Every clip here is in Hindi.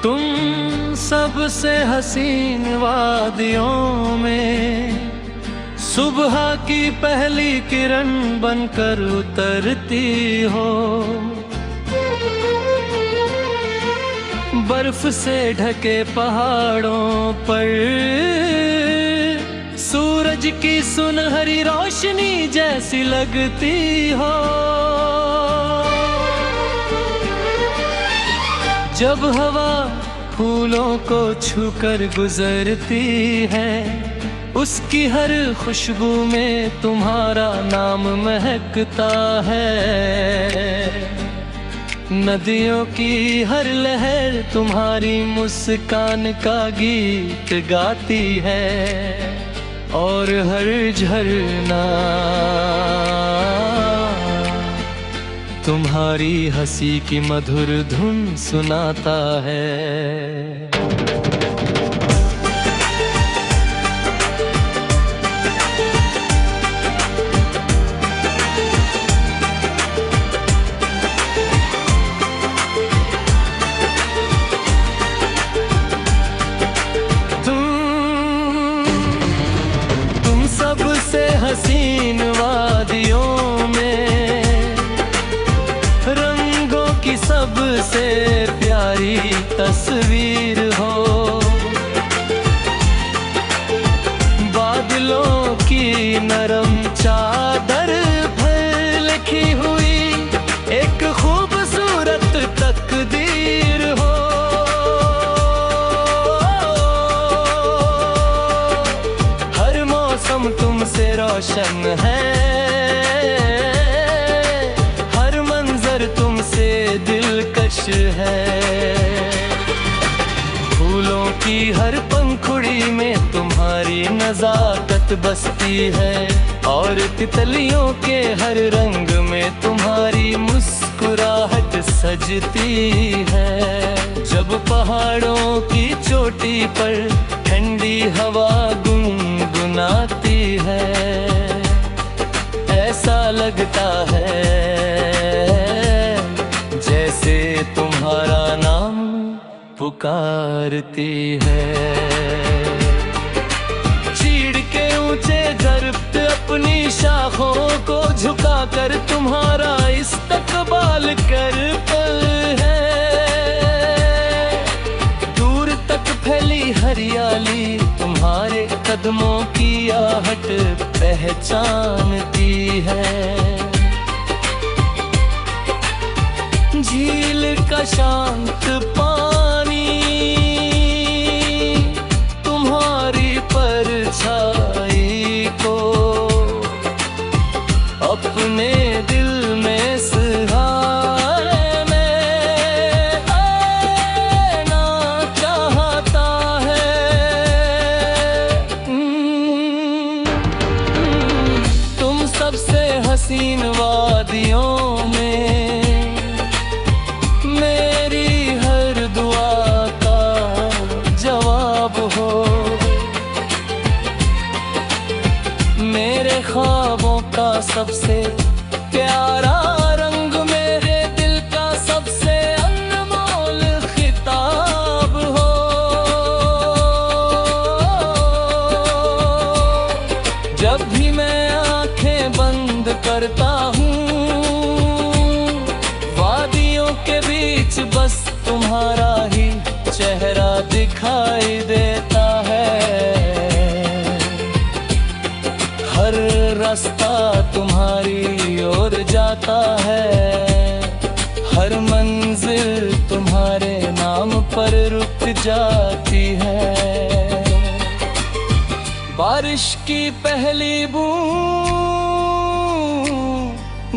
तुम सबसे हसीन वादियों में सुबह की पहली किरण बनकर उतरती हो। बर्फ से ढके पहाड़ों पर सूरज की सुनहरी रोशनी जैसी लगती हो। जब हवा फूलों को छूकर गुजरती है, उसकी हर खुशबू में तुम्हारा नाम महकता है। नदियों की हर लहर तुम्हारी मुस्कान का गीत गाती है, और हर झरना तुम्हारी हंसी की मधुर धुन सुनाता है। तुम सबसे हसीन वादियों में रंगों की सबसे प्यारी तस्वीर हो। बादलों की नरम चादर पर लिखी हुई एक खूबसूरत तकदीर हो। हर मौसम तुमसे रोशन है, तुमसे दिलकश है। फूलों की हर पंखुड़ी में तुम्हारी नजाकत बसती है, और तितलियों के हर रंग में तुम्हारी मुस्कुराहट सजती है। जब पहाड़ों की चोटी पर ठंडी हवा गुनगुनाती है, ऐसा लगता है जैसे तुम्हारा नाम पुकारती है। चीड़ के ऊंचे दरख्त अपनी शाखों को झुकाकर तुम्हारा इस्तकबाल करते हैं। दूर तक फैली हरियाली तुम्हारे कदमों की आहट पहचानती है। झील का शांत पानी तुम्हारी परछाई को अपने दिल में सहारे आना चाहता है। तुम सबसे हसीन वादियों ख्वाबों का सबसे प्यारा रंग, मेरे दिल का सबसे अनमोल खिताब हो। जब भी मैं आंखें बंद करता हूँ, वादियों के बीच बस तुम्हारा ही चेहरा दिखाई देता है। हर रास्ता तुम्हारी ओर जाता है, हर मंजिल तुम्हारे नाम पर रुक जाती है। बारिश की पहली बूंद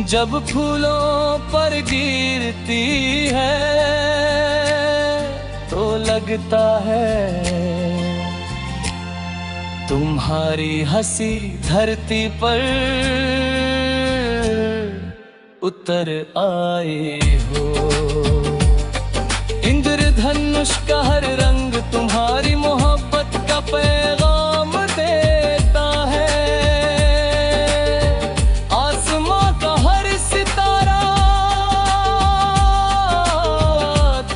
जब फूलों पर गिरती है, तो लगता है तुम्हारी हंसी धरती पर उतर आए हो। इंद्रधनुष का हर रंग तुम्हारी मोहब्बत का पैगाम देता है। आसमां का हर सितारा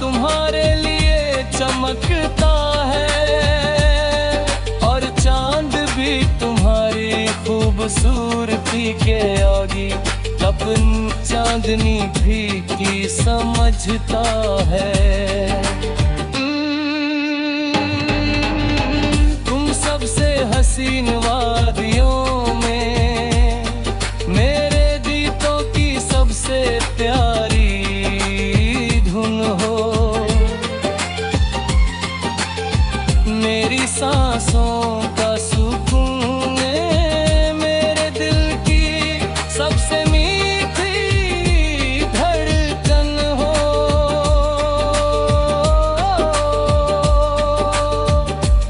तुम्हारे लिए खूबसूरती के आगे अपनी चांदनी भी की समझता है। तुम सबसे हसीन वादियों में मेरे गीतों की सबसे प्यारी धुन हो। मेरी सांसों का सुकून मेरे दिल की सबसे मीठी धड़कन हो।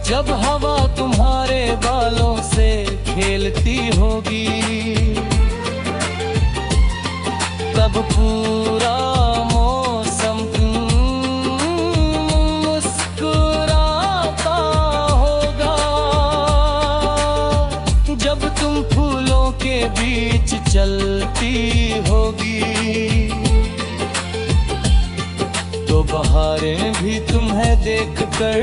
जब हवा तुम्हारे बालों से खेलती होगी तब पूरा मौसम मुस्कुराता होगा। जब तुम फूलों के बीच चलती होगी तो बहारें भी तुम्हें देखकर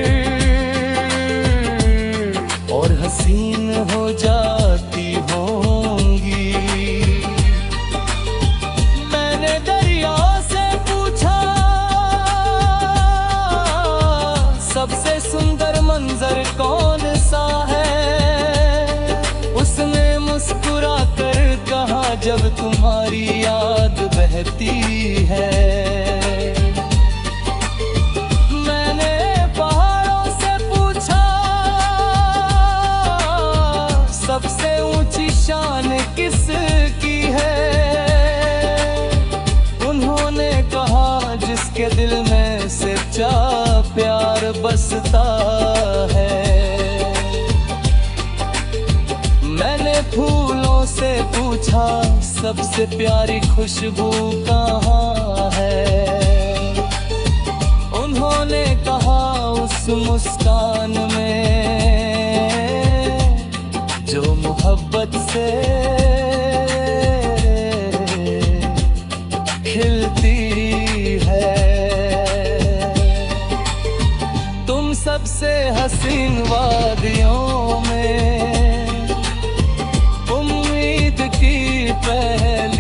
और हसीन हो जाती होंगी। मैंने दरिया से पूछा सबसे सुंदर मंजर कौन सा है। उसने मुस्कुरा कर कहा जब तुम्हारी याद बहती है। सबसे ऊंची शान किसकी है। उन्होंने कहा जिसके दिल में सच्चा प्यार बसता है। मैंने फूलों से पूछा सबसे प्यारी खुशबू कहाँ है। उन्होंने कहा उस मुस्कान में जो मोहब्बत से खिलती है। तुम सबसे हसीन वादियों में उम्मीद की पहली